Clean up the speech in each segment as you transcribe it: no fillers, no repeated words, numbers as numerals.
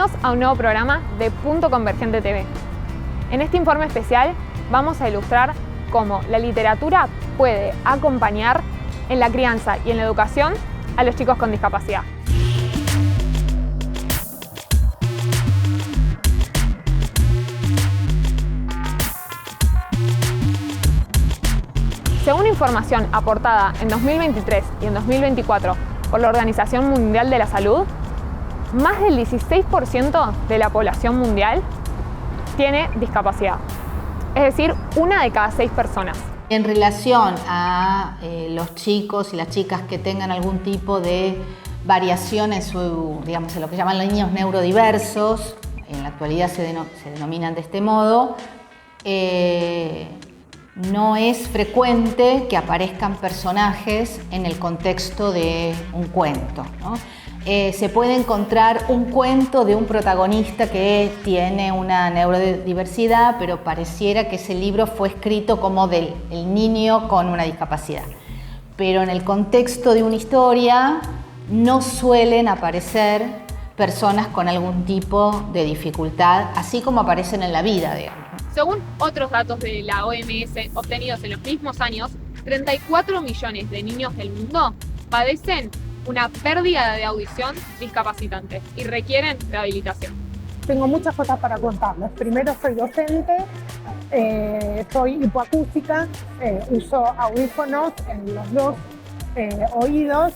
Bienvenidos a un nuevo programa de Punto Convergente TV. En este informe especial vamos a ilustrar cómo la literatura puede acompañar en la crianza y en la educación a los chicos con discapacidad. Según información aportada en 2023 y en 2024 por la Organización Mundial de la Salud, más del 16% de la población mundial tiene discapacidad, es decir, 1 de cada 6 personas. En relación a los chicos y las chicas que tengan algún tipo de variación en su, digamos, en lo que llaman los niños neurodiversos, en la actualidad se denominan de este modo, no es frecuente que aparezcan personajes en el contexto de un cuento, ¿no? Se puede encontrar un cuento de un protagonista que tiene una neurodiversidad, pero pareciera que ese libro fue escrito como del niño con una discapacidad. Pero en el contexto de una historia no suelen aparecer personas con algún tipo de dificultad, así como aparecen en la vida, digamos. Según otros datos de la OMS obtenidos en los mismos años, 34 millones de niños del mundo padecen una pérdida de audición discapacitante y requieren rehabilitación. Tengo muchas cosas para contarles. Primero, soy docente, soy hipoacústica, uso audífonos en los dos oídos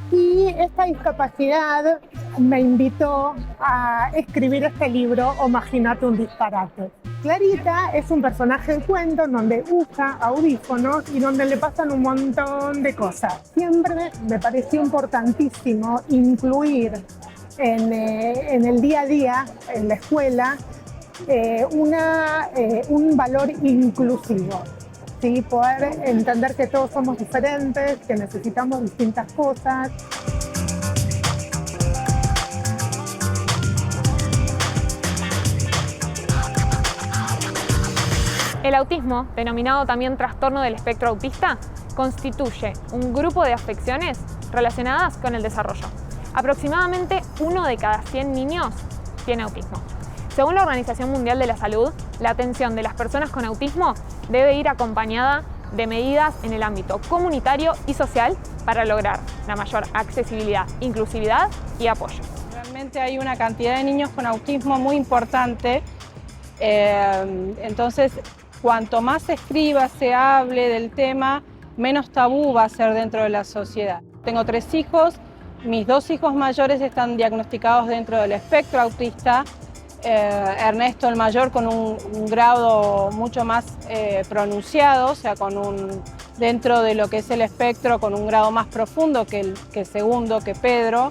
y esta discapacidad me invitó a escribir este libro, Imagínate un disparate. Clarita es un personaje de cuento en donde usa audífonos y donde le pasan un montón de cosas. Siempre me pareció importantísimo incluir en el día a día, en la escuela, un valor inclusivo. ¿Sí? Poder entender que todos somos diferentes, que necesitamos distintas cosas. El autismo, denominado también trastorno del espectro autista, constituye un grupo de afecciones relacionadas con el desarrollo. Aproximadamente 1 de cada 100 niños tiene autismo. Según la Organización Mundial de la Salud, la atención de las personas con autismo debe ir acompañada de medidas en el ámbito comunitario y social para lograr la mayor accesibilidad, inclusividad y apoyo. Realmente hay una cantidad de niños con autismo muy importante, entonces cuanto más se escriba, se hable del tema, menos tabú va a ser dentro de la sociedad. Tengo 3 hijos, mis 2 hijos mayores están diagnosticados dentro del espectro autista. Ernesto, el mayor, con un grado mucho más pronunciado, o sea, dentro de lo que es el espectro, con un grado más profundo que el segundo, que Pedro.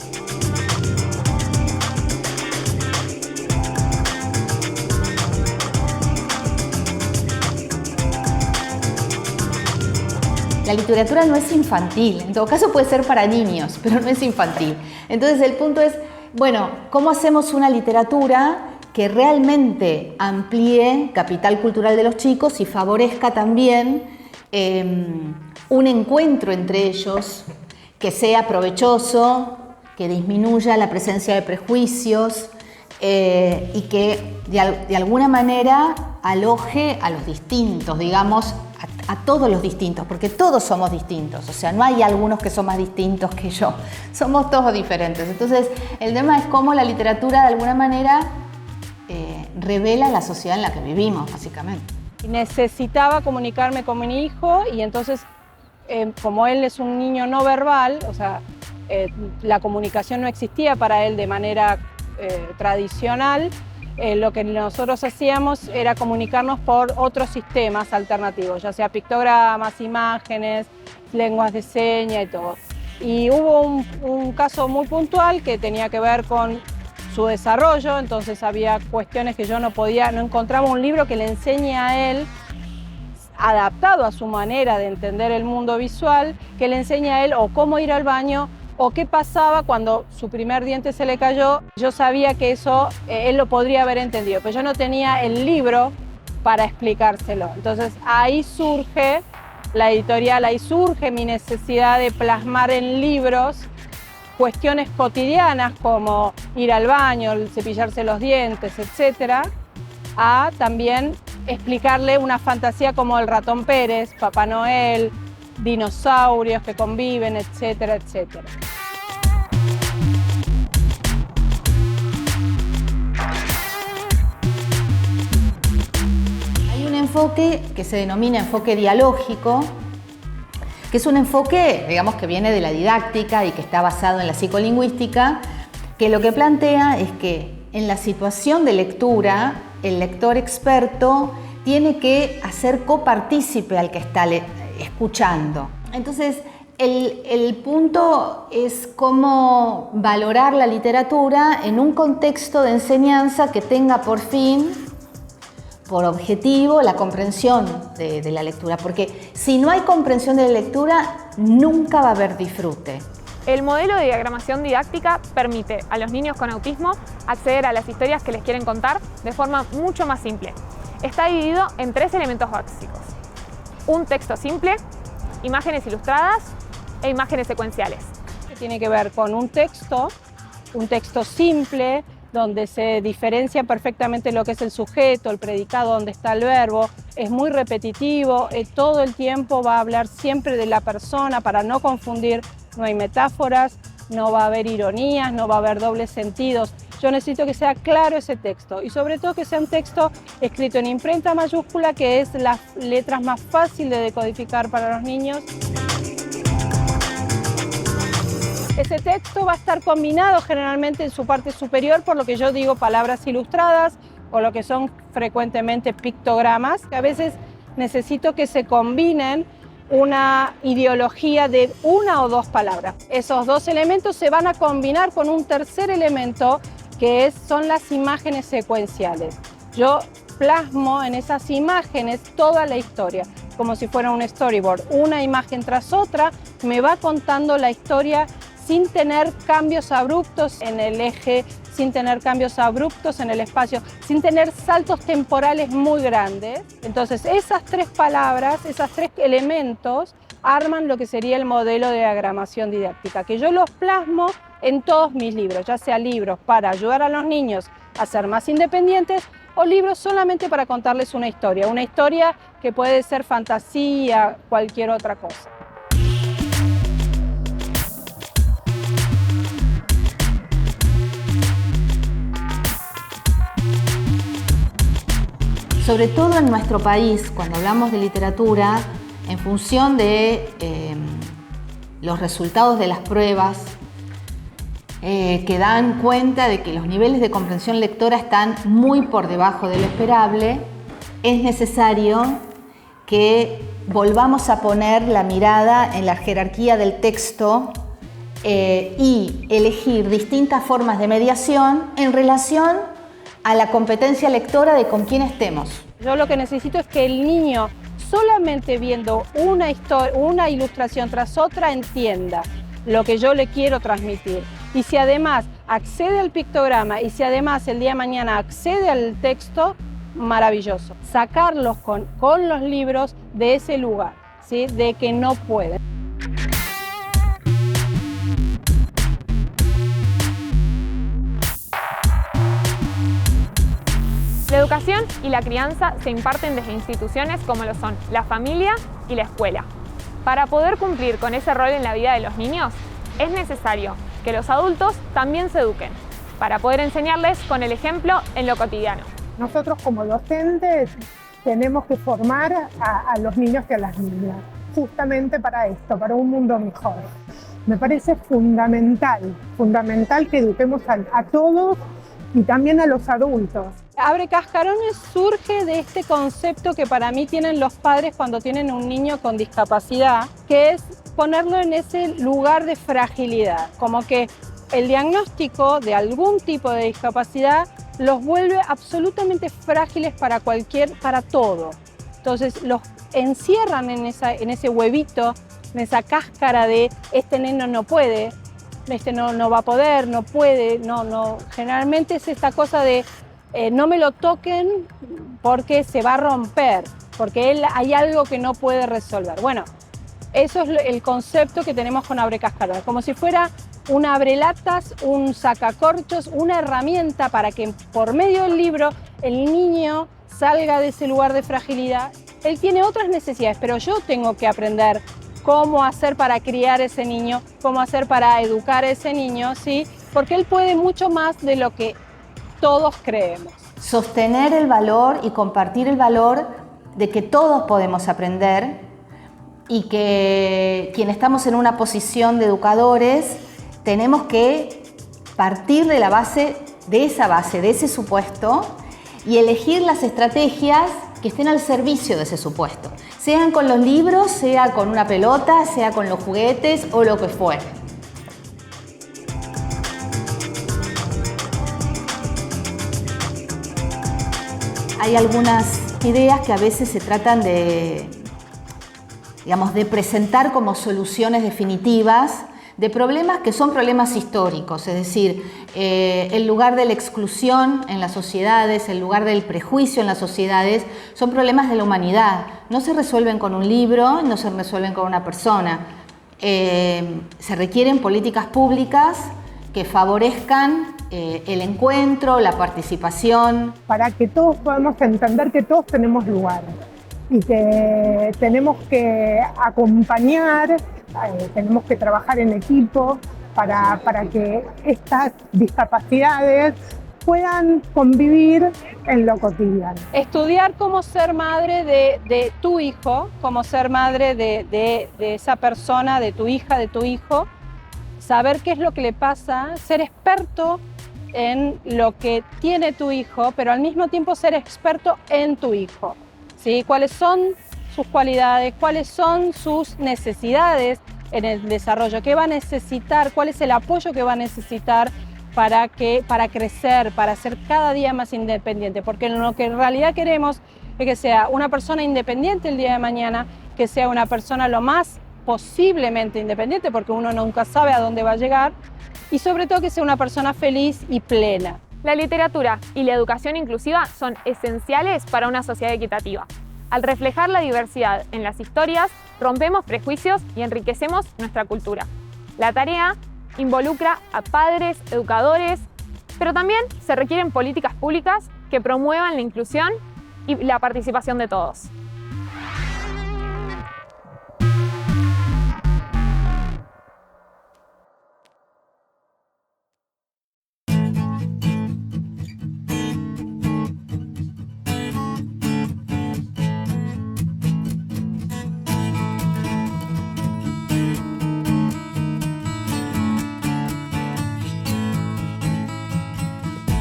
La literatura no es infantil, en todo caso puede ser para niños, pero no es infantil. Entonces el punto es, bueno, ¿cómo hacemos una literatura que realmente amplíe capital cultural de los chicos y favorezca también un encuentro entre ellos que sea provechoso, que disminuya la presencia de prejuicios y que de alguna manera aloje a los distintos, digamos, a todos los distintos, porque todos somos distintos, o sea, no hay algunos que son más distintos que yo, somos todos diferentes. Entonces, el tema es cómo la literatura de alguna manera revela la sociedad en la que vivimos, básicamente. Necesitaba comunicarme con mi hijo y entonces, como él es un niño no verbal, o sea, la comunicación no existía para él de manera tradicional, lo que nosotros hacíamos era comunicarnos por otros sistemas alternativos, ya sea pictogramas, imágenes, lenguas de señas y todo. Y hubo un caso muy puntual que tenía que ver con su desarrollo, entonces había cuestiones que yo no encontraba un libro que le enseñe a él, adaptado a su manera de entender el mundo visual, que le enseñe a él o cómo ir al baño o qué pasaba cuando su primer diente se le cayó. Yo sabía que eso él lo podría haber entendido, pero yo no tenía el libro para explicárselo. Entonces ahí surge la editorial, ahí surge mi necesidad de plasmar en libros cuestiones cotidianas como ir al baño, cepillarse los dientes, etc., a también explicarle una fantasía como el ratón Pérez, Papá Noel, dinosaurios que conviven, etcétera, etcétera. Hay un enfoque que se denomina enfoque dialógico, que es un enfoque, digamos, que viene de la didáctica y que está basado en la psicolingüística, que lo que plantea es que en la situación de lectura, el lector experto tiene que hacer copartícipe al que está escuchando. Entonces, el punto es cómo valorar la literatura en un contexto de enseñanza que tenga por fin, por objetivo, la comprensión de la lectura, porque si no hay comprensión de la lectura, nunca va a haber disfrute. El modelo de diagramación didáctica permite a los niños con autismo acceder a las historias que les quieren contar de forma mucho más simple. Está dividido en 3 elementos básicos: un texto simple, imágenes ilustradas e imágenes secuenciales. Tiene que ver con un texto simple, donde se diferencia perfectamente lo que es el sujeto, el predicado, donde está el verbo. Es muy repetitivo, todo el tiempo va a hablar siempre de la persona para no confundir. No hay metáforas, no va a haber ironías, no va a haber dobles sentidos. Yo necesito que sea claro ese texto y sobre todo que sea un texto escrito en imprenta mayúscula, que es las letras más fácil de decodificar para los niños. Ese texto va a estar combinado generalmente en su parte superior por lo que yo digo palabras ilustradas o lo que son frecuentemente pictogramas, que a veces necesito que se combinen una ideología de 1 o 2 palabras. Esos 2 elementos se van a combinar con un tercer elemento que son las imágenes secuenciales. Yo plasmo en esas imágenes toda la historia, como si fuera un storyboard. Una imagen tras otra me va contando la historia sin tener cambios abruptos en el eje, sin tener cambios abruptos en el espacio, sin tener saltos temporales muy grandes. Entonces, esas 3 palabras, esos 3 elementos arman lo que sería el modelo de diagramación didáctica, que yo los plasmo en todos mis libros, ya sea libros para ayudar a los niños a ser más independientes o libros solamente para contarles una historia que puede ser fantasía, cualquier otra cosa. Sobre todo en nuestro país, cuando hablamos de literatura, en función de los resultados de las pruebas, que dan cuenta de que los niveles de comprensión lectora están muy por debajo de lo esperable, es necesario que volvamos a poner la mirada en la jerarquía del texto y elegir distintas formas de mediación en relación a la competencia lectora de con quién estemos. Yo lo que necesito es que el niño, solamente viendo una ilustración tras otra, entienda lo que yo le quiero transmitir. Y si además accede al pictograma y si además el día de mañana accede al texto, maravilloso. Sacarlos con los libros de ese lugar, ¿sí? De que no pueden. La educación y la crianza se imparten desde instituciones como lo son la familia y la escuela. Para poder cumplir con ese rol en la vida de los niños, es necesario que los adultos también se eduquen, para poder enseñarles con el ejemplo en lo cotidiano. Nosotros como docentes tenemos que formar a los niños y a las niñas, justamente para esto, para un mundo mejor. Me parece fundamental que eduquemos a todos y también a los adultos. Abre Cascarones surge de este concepto que para mí tienen los padres cuando tienen un niño con discapacidad, que es ponerlo en ese lugar de fragilidad, como que el diagnóstico de algún tipo de discapacidad los vuelve absolutamente frágiles para todo. Entonces los encierran en ese huevito, en esa cáscara de este neno no puede, este no va a poder, no puede, no. Generalmente es esta cosa de no me lo toquen porque se va a romper, porque hay algo que no puede resolver. Bueno, eso es el concepto que tenemos con Abre Cascarones, como si fuera un abrelatas, un sacacorchos, una herramienta para que por medio del libro el niño salga de ese lugar de fragilidad. Él tiene otras necesidades, pero yo tengo que aprender cómo hacer para criar a ese niño, cómo hacer para educar a ese niño, ¿sí? Porque él puede mucho más de lo que todos creemos. Sostener el valor y compartir el valor de que todos podemos aprender y que quienes estamos en una posición de educadores tenemos que partir de la base, de ese supuesto y elegir las estrategias que estén al servicio de ese supuesto. Sean con los libros, sea con una pelota, sea con los juguetes o lo que fuere. Hay algunas ideas que a veces se tratan de, digamos, de presentar como soluciones definitivas de problemas que son problemas históricos, es decir, el lugar de la exclusión en las sociedades, el lugar del prejuicio en las sociedades, son problemas de la humanidad. No se resuelven con un libro, no se resuelven con una persona. Se requieren políticas públicas que favorezcan el encuentro, la participación. Para que todos podamos entender que todos tenemos lugar y que tenemos que acompañar, tenemos que trabajar en equipo para que estas discapacidades puedan convivir en lo cotidiano. Estudiar cómo ser madre de tu hijo, cómo ser madre de esa persona, de tu hija, de tu hijo, saber qué es lo que le pasa, ser experto en lo que tiene tu hijo, pero al mismo tiempo ser experto en tu hijo, ¿sí? ¿Cuáles son sus cualidades? ¿Cuáles son sus necesidades en el desarrollo? ¿Qué va a necesitar? ¿Cuál es el apoyo que va a necesitar para crecer, para ser cada día más independiente? Porque lo que en realidad queremos es que sea una persona independiente el día de mañana, que sea una persona lo más posiblemente independiente, porque uno nunca sabe a dónde va a llegar, y sobre todo que sea una persona feliz y plena. La literatura y la educación inclusiva son esenciales para una sociedad equitativa. Al reflejar la diversidad en las historias, rompemos prejuicios y enriquecemos nuestra cultura. La tarea involucra a padres, educadores, pero también se requieren políticas públicas que promuevan la inclusión y la participación de todos.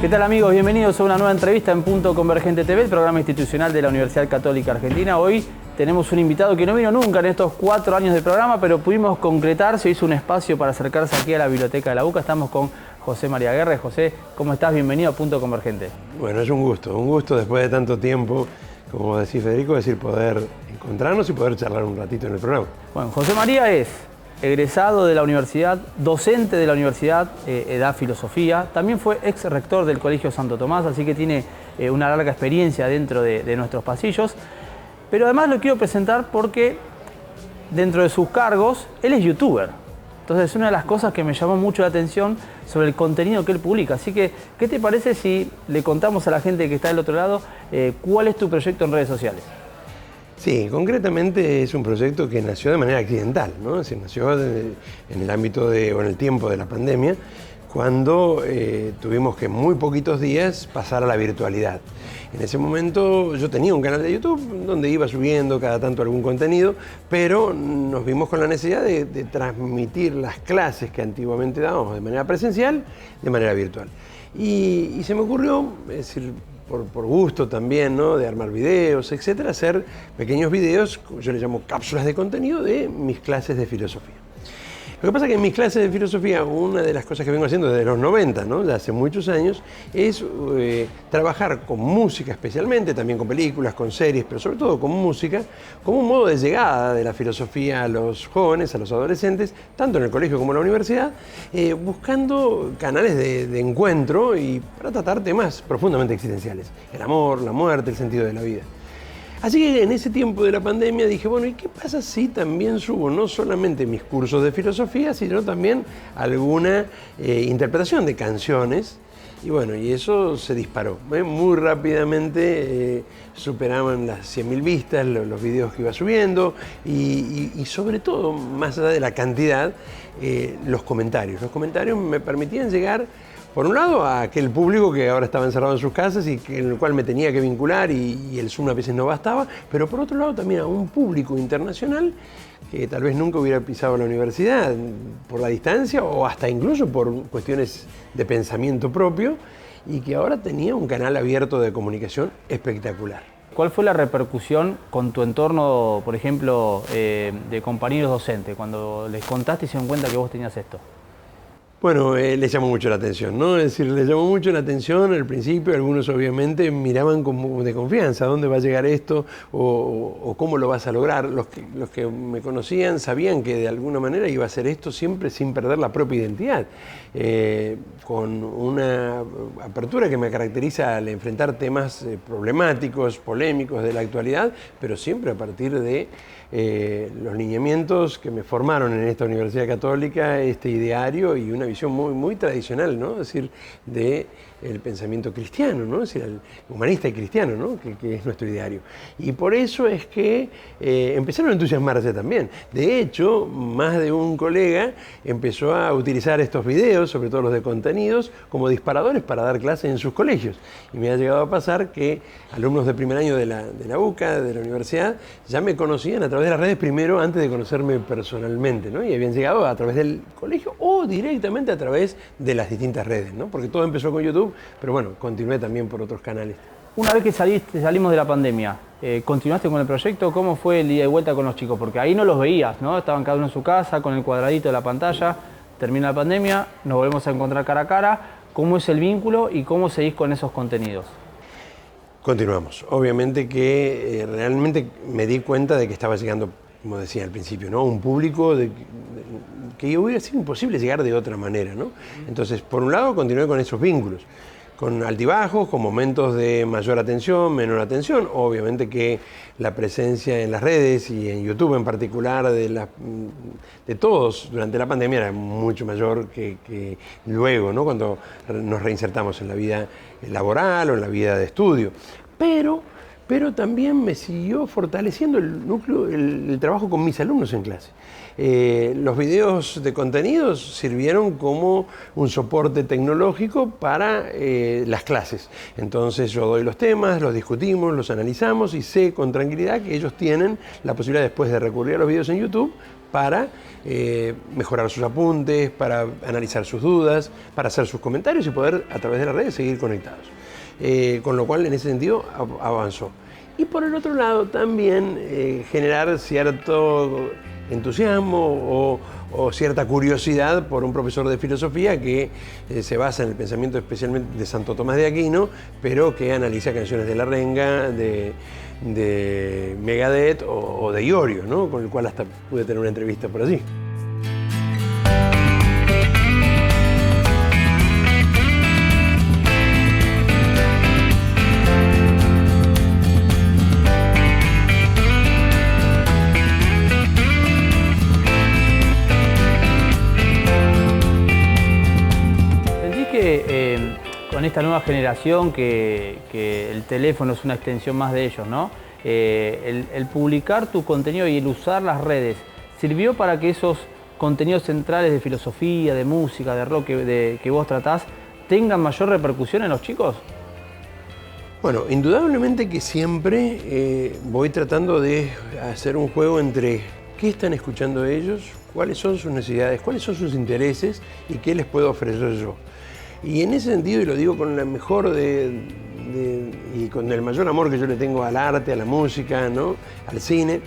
¿Qué tal amigos? Bienvenidos a una nueva entrevista en Punto Convergente TV, el programa institucional de la Universidad Católica Argentina. Hoy tenemos un invitado que no vino nunca en estos 4 años de programa, pero pudimos concretar, se hizo un espacio para acercarse aquí a la biblioteca de la UCA. Estamos con José María Guerra. José, ¿cómo estás? Bienvenido a Punto Convergente. Bueno, es un gusto después de tanto tiempo, como decís Federico, poder encontrarnos y poder charlar un ratito en el programa. Bueno, José María es egresado de la universidad, docente de la universidad, da filosofía, también fue ex rector del Colegio Santo Tomás, así que tiene una larga experiencia dentro de nuestros pasillos, pero además lo quiero presentar porque dentro de sus cargos, él es youtuber. Entonces es una de las cosas que me llamó mucho la atención sobre el contenido que él publica. Así que, ¿qué te parece si le contamos a la gente que está del otro lado cuál es tu proyecto en redes sociales? Sí, concretamente es un proyecto que nació de manera accidental, ¿no? Es decir, nació en el ámbito o en el tiempo de la pandemia, cuando tuvimos que en muy poquitos días pasar a la virtualidad. En ese momento yo tenía un canal de YouTube donde iba subiendo cada tanto algún contenido, pero nos vimos con la necesidad de transmitir las clases que antiguamente dábamos de manera presencial, de manera virtual. Y se me ocurrió, es decir, por gusto también, ¿no?, de armar videos, etcétera, hacer pequeños videos, yo les llamo cápsulas de contenido de mis clases de filosofía. Lo que pasa es que en mis clases de filosofía, una de las cosas que vengo haciendo desde los 90, ¿no?, de hace muchos años, es trabajar con música especialmente, también con películas, con series, pero sobre todo con música, como un modo de llegada de la filosofía a los jóvenes, a los adolescentes, tanto en el colegio como en la universidad, buscando canales de encuentro y para tratar temas profundamente existenciales, el amor, la muerte, el sentido de la vida. Así que en ese tiempo de la pandemia dije, bueno, ¿y qué pasa si también subo no solamente mis cursos de filosofía, sino también alguna interpretación de canciones? Y bueno, y eso se disparó. Muy rápidamente superaban las 100.000 vistas los videos que iba subiendo y sobre todo, más allá de la cantidad, los comentarios. Los comentarios me permitían llegar, por un lado, a aquel público que ahora estaba encerrado en sus casas y en el cual me tenía que vincular y el Zoom a veces no bastaba, pero por otro lado también a un público internacional que tal vez nunca hubiera pisado la universidad por la distancia o hasta incluso por cuestiones de pensamiento propio y que ahora tenía un canal abierto de comunicación espectacular. ¿Cuál fue la repercusión con tu entorno, por ejemplo, de compañeros docentes, cuando les contaste y se dieron cuenta que vos tenías esto? Bueno, les llamó mucho la atención, ¿no? Es decir, les llamó mucho la atención al principio, algunos obviamente miraban como de confianza, ¿a dónde va a llegar esto? O cómo lo vas a lograr. Los que me conocían sabían que de alguna manera iba a hacer esto siempre sin perder la propia identidad, con una apertura que me caracteriza al enfrentar temas problemáticos, polémicos de la actualidad, pero siempre a partir de los lineamientos que me formaron en esta Universidad Católica, este ideario y una visión muy tradicional, ¿no? Es decir, del pensamiento cristiano, ¿no? Es decir, el humanista y cristiano, ¿no? Que es nuestro ideario. Y por eso es que empezaron a entusiasmarse también. De hecho, más de un colega empezó a utilizar estos videos, sobre todo los de contenidos, como disparadores para dar clases en sus colegios. Y me ha llegado a pasar que alumnos de primer año de la UCA, de la universidad, ya me conocían a través de las redes primero, antes de conocerme personalmente, ¿no? Y habían llegado a través del colegio o directamente a través de las distintas redes, ¿no? Porque todo empezó con YouTube, pero bueno, continué también por otros canales. Una vez que salimos de la pandemia, ¿continuaste con el proyecto? ¿Cómo fue el ida y vuelta con los chicos? Porque ahí no los veías, ¿no? Estaban cada uno en su casa, con el cuadradito de la pantalla. Termina la pandemia, nos volvemos a encontrar cara a cara. ¿Cómo es el vínculo y cómo seguís con esos contenidos? Continuamos. Obviamente que realmente me di cuenta de que estaba llegando, como decía al principio, ¿no? Un público que hubiera sido imposible llegar de otra manera, ¿no? Entonces, por un lado, continué con esos vínculos, con altibajos, con momentos de mayor atención, menor atención. Obviamente que la presencia en las redes y en YouTube en particular de todos durante la pandemia era mucho mayor que luego, ¿no? Cuando nos reinsertamos en la vida laboral o en la vida de estudio. Pero también me siguió fortaleciendo el núcleo, el trabajo con mis alumnos en clase. Los videos de contenidos sirvieron como un soporte tecnológico para las clases. Entonces yo doy los temas, los discutimos, los analizamos y sé con tranquilidad que ellos tienen la posibilidad después de recurrir a los videos en YouTube para mejorar sus apuntes, para analizar sus dudas, para hacer sus comentarios y poder a través de las redes seguir conectados. Con lo cual en ese sentido avanzó. Y por el otro lado también generar cierto entusiasmo o cierta curiosidad por un profesor de filosofía que se basa en el pensamiento especialmente de Santo Tomás de Aquino, pero que analiza canciones de La Renga, de Megadeth o de Iorio, ¿no? Con el cual hasta pude tener una entrevista por allí. Con esta nueva generación que el teléfono es una extensión más de ellos, ¿no? El publicar tu contenido y el usar las redes, ¿sirvió para que esos contenidos centrales de filosofía, de música, de rock que vos tratás, tengan mayor repercusión en los chicos? Bueno, indudablemente que siempre voy tratando de hacer un juego entre qué están escuchando ellos, cuáles son sus necesidades, cuáles son sus intereses y qué les puedo ofrecer yo. Y en ese sentido, y lo digo con la mejor y con el mayor amor que yo le tengo al arte, a la música, ¿no? Al cine,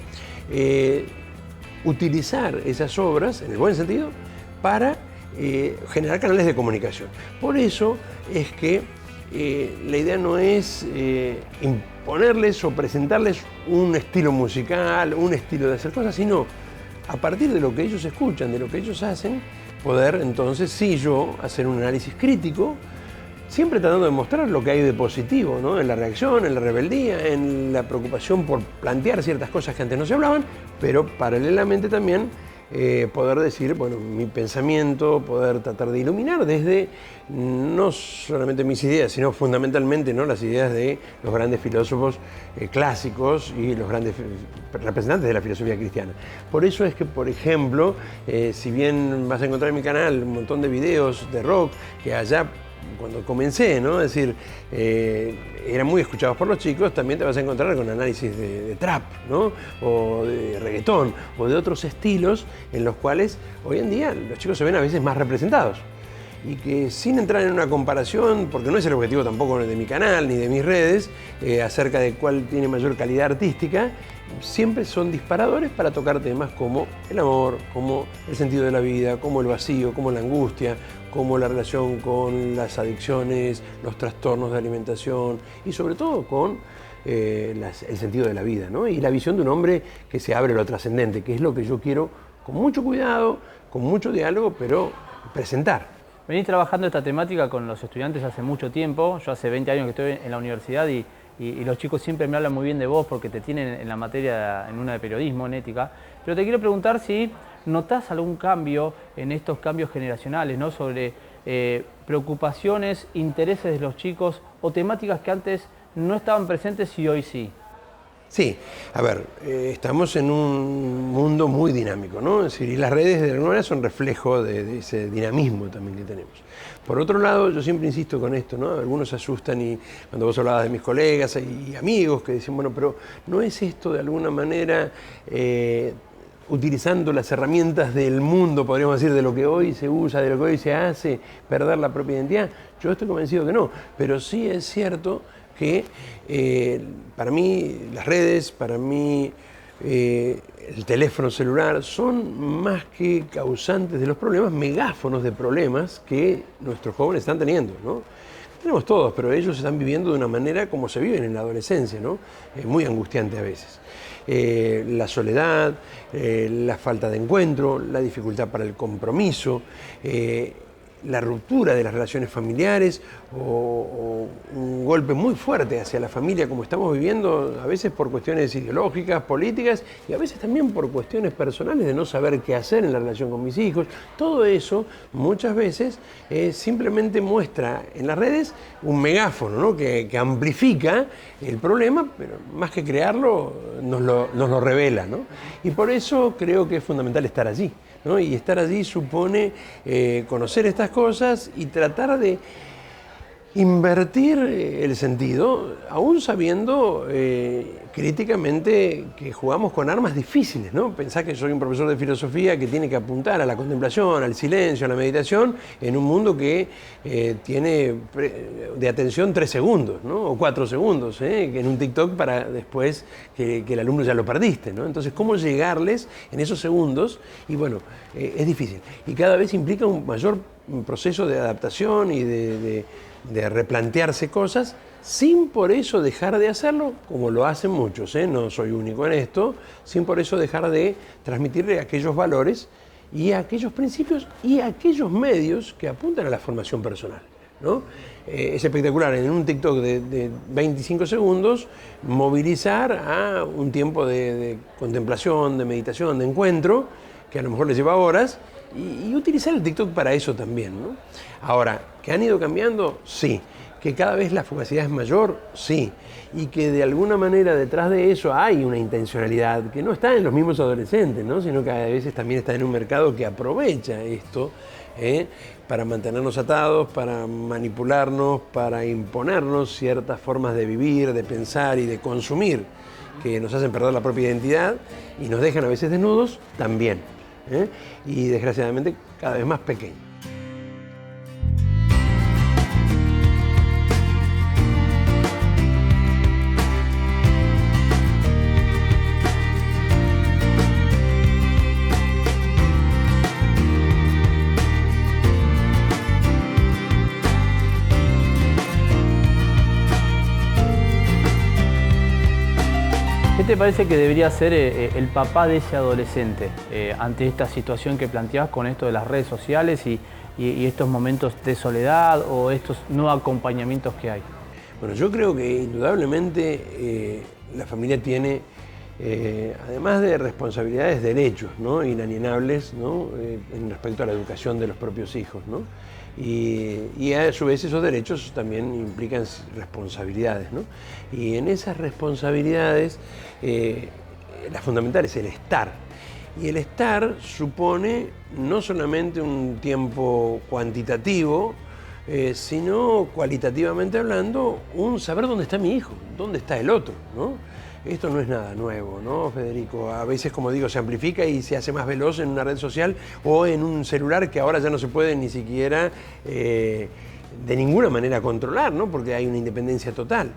utilizar esas obras, en el buen sentido, para generar canales de comunicación. Por eso es que la idea no es imponerles o presentarles un estilo musical, un estilo de hacer cosas, sino a partir de lo que ellos escuchan, de lo que ellos hacen, poder entonces, sí, yo hacer un análisis crítico, siempre tratando de mostrar lo que hay de positivo, ¿no? En la reacción, en la rebeldía, en la preocupación por plantear ciertas cosas que antes no se hablaban, pero paralelamente también poder decir, bueno, mi pensamiento, poder tratar de iluminar desde no solamente mis ideas, sino fundamentalmente, ¿no?, las ideas de los grandes filósofos clásicos y los grandes representantes de la filosofía cristiana. Por eso es que, por ejemplo, si bien vas a encontrar en mi canal un montón de videos de rock que allá cuando comencé, ¿no? Es decir, eran muy escuchados por los chicos, también te vas a encontrar con análisis de trap, ¿no? O de reggaetón, o de otros estilos en los cuales hoy en día los chicos se ven a veces más representados. Y que sin entrar en una comparación, porque no es el objetivo tampoco de mi canal ni de mis redes, acerca de cuál tiene mayor calidad artística, siempre son disparadores para tocar temas como el amor, como el sentido de la vida, como el vacío, como la angustia, como la relación con las adicciones, los trastornos de alimentación y sobre todo con el sentido de la vida, ¿no? Y la visión de un hombre que se abre a lo trascendente, que es lo que yo quiero con mucho cuidado, con mucho diálogo, pero presentar. Venís trabajando esta temática con los estudiantes hace mucho tiempo. Yo hace 20 años que estoy en la universidad y los chicos siempre me hablan muy bien de vos porque te tienen en la materia, en una de periodismo, en ética. Pero te quiero preguntar si notás algún cambio en estos cambios generacionales, ¿no? Sobre preocupaciones, intereses de los chicos o temáticas que antes no estaban presentes y hoy sí. Sí, a ver, estamos en un mundo muy dinámico, ¿no? Es decir, y las redes de alguna manera son reflejo de ese dinamismo también que tenemos. Por otro lado, yo siempre insisto con esto, ¿no? Algunos se asustan y cuando vos hablabas de mis colegas y amigos que dicen, bueno, pero ¿no es esto de alguna manera utilizando las herramientas del mundo, podríamos decir, de lo que hoy se usa, de lo que hoy se hace, perder la propia identidad? Yo estoy convencido que no, pero sí es cierto que para mí las redes, para mí el teléfono celular son más que causantes de los problemas, megáfonos de problemas que nuestros jóvenes están teniendo, ¿no? Tenemos todos, pero ellos están viviendo de una manera como se viven en la adolescencia, ¿no? Muy angustiante a veces. La soledad, la falta de encuentro, la dificultad para el compromiso, la ruptura de las relaciones familiares o un golpe muy fuerte hacia la familia como estamos viviendo, a veces por cuestiones ideológicas, políticas y a veces también por cuestiones personales de no saber qué hacer en la relación con mis hijos. Todo eso muchas veces simplemente muestra en las redes un megáfono, ¿no? que amplifica el problema, pero más que crearlo nos lo revela, ¿no? Y por eso creo que es fundamental estar allí, ¿no? Y estar allí supone conocer estas cosas y tratar de invertir el sentido, aún sabiendo críticamente que jugamos con armas difíciles, ¿no? Pensá que soy un profesor de filosofía que tiene que apuntar a la contemplación, al silencio, a la meditación, en un mundo que tiene de atención 3 segundos, ¿no? O 4 segundos, que en un TikTok para después que el alumno ya lo perdiste, ¿no? Entonces, ¿cómo llegarles en esos segundos? Y bueno, es difícil. Y cada vez implica un mayor proceso de adaptación y de replantearse cosas, sin por eso dejar de hacerlo, como lo hacen muchos, no soy único en esto, sin por eso dejar de transmitirle aquellos valores y aquellos principios y aquellos medios que apuntan a la formación personal, ¿no? Es espectacular en un TikTok de 25 segundos movilizar a un tiempo de contemplación, de meditación, de encuentro, que a lo mejor les lleva horas, y utilizar el TikTok para eso también, ¿no? Ahora, ¿que han ido cambiando? Sí. ¿Que cada vez la fugacidad es mayor? Sí. Y que de alguna manera detrás de eso hay una intencionalidad que no está en los mismos adolescentes, ¿no? Sino que a veces también está en un mercado que aprovecha esto para mantenernos atados, para manipularnos, para imponernos ciertas formas de vivir, de pensar y de consumir que nos hacen perder la propia identidad y nos dejan a veces desnudos también. Y desgraciadamente cada vez más pequeño. ¿Qué te parece que debería ser el papá de ese adolescente ante esta situación que planteabas con esto de las redes sociales y y estos momentos de soledad o estos no acompañamientos que hay? Bueno, yo creo que indudablemente la familia tiene, además de responsabilidades, derechos, ¿no?, inalienables, ¿no?, en respecto a la educación de los propios hijos, ¿no? Y a su vez esos derechos también implican responsabilidades, ¿no? Y en esas responsabilidades la fundamental es el estar. Y el estar supone no solamente un tiempo cuantitativo, sino cualitativamente hablando, un saber dónde está mi hijo, dónde está el otro, ¿no? Esto no es nada nuevo, ¿no, Federico? A veces, como digo, se amplifica y se hace más veloz en una red social o en un celular que ahora ya no se puede ni siquiera de ninguna manera controlar, ¿no? Porque hay una independencia total.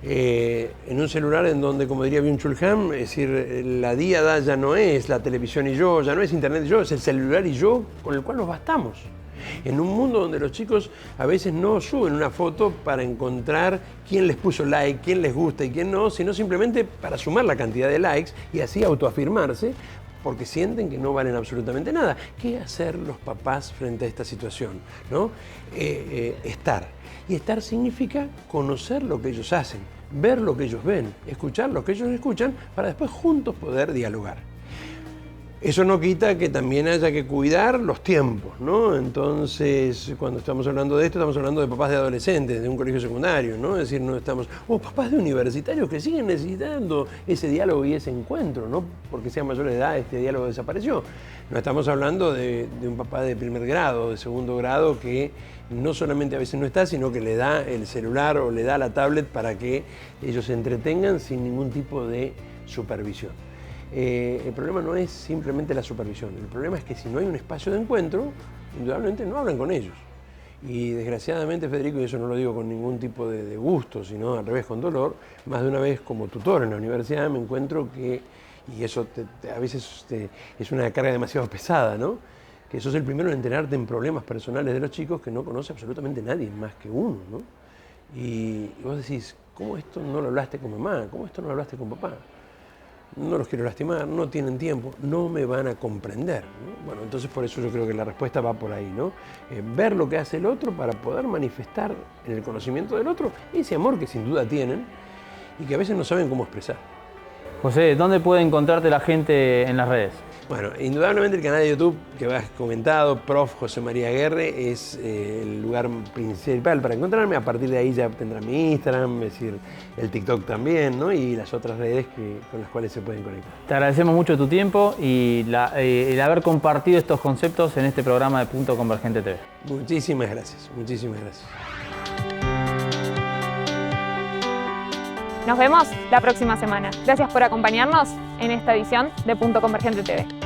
En un celular en donde, como diría Byung-Chul Han, es decir, la díada ya no es la televisión y yo, ya no es internet y yo, es el celular y yo con el cual nos bastamos. En un mundo donde los chicos a veces no suben una foto para encontrar quién les puso like, quién les gusta y quién no, sino simplemente para sumar la cantidad de likes y así autoafirmarse, porque sienten que no valen absolutamente nada. ¿Qué hacer los papás frente a esta situación, ¿no? Estar. Y estar significa conocer lo que ellos hacen, ver lo que ellos ven, escuchar lo que ellos escuchan, para después juntos poder dialogar. Eso no quita que también haya que cuidar los tiempos, ¿no? Entonces, cuando estamos hablando de esto, estamos hablando de papás de adolescentes, de un colegio secundario, ¿no? Es decir, no estamos... O papás de universitarios que siguen necesitando ese diálogo y ese encuentro, ¿no? Porque sean mayores de edad, este diálogo desapareció. No estamos hablando de un papá de primer grado, de segundo grado, que no solamente a veces no está, sino que le da el celular o le da la tablet para que ellos se entretengan sin ningún tipo de supervisión. El problema no es simplemente la supervisión, el problema es que si no hay un espacio de encuentro, indudablemente no hablan con ellos. Y desgraciadamente, Federico, y eso no lo digo con ningún tipo de gusto, sino al revés, con dolor, más de una vez como tutor en la universidad me encuentro que, y eso a veces es una carga demasiado pesada, ¿no?, que sos el primero en enterarte en problemas personales de los chicos que no conoce absolutamente nadie más que uno, ¿no? Y vos decís, ¿cómo esto no lo hablaste con mamá? ¿Cómo esto no lo hablaste con papá? No los quiero lastimar, no tienen tiempo, no me van a comprender, ¿no? Bueno, entonces por eso yo creo que la respuesta va por ahí, ¿no? Ver lo que hace el otro para poder manifestar en el conocimiento del otro ese amor que sin duda tienen y que a veces no saben cómo expresar. José, ¿dónde puede encontrarte la gente en las redes? Bueno, indudablemente el canal de YouTube que has comentado, Prof. José María Aguerre, es el lugar principal para encontrarme. A partir de ahí ya tendrá mi Instagram, es decir, el TikTok también, ¿no?, y las otras redes con las cuales se pueden conectar. Te agradecemos mucho tu tiempo y el haber compartido estos conceptos en este programa de Punto Convergente TV. Muchísimas gracias, muchísimas gracias. Nos vemos la próxima semana. Gracias por acompañarnos en esta edición de Punto Convergente TV.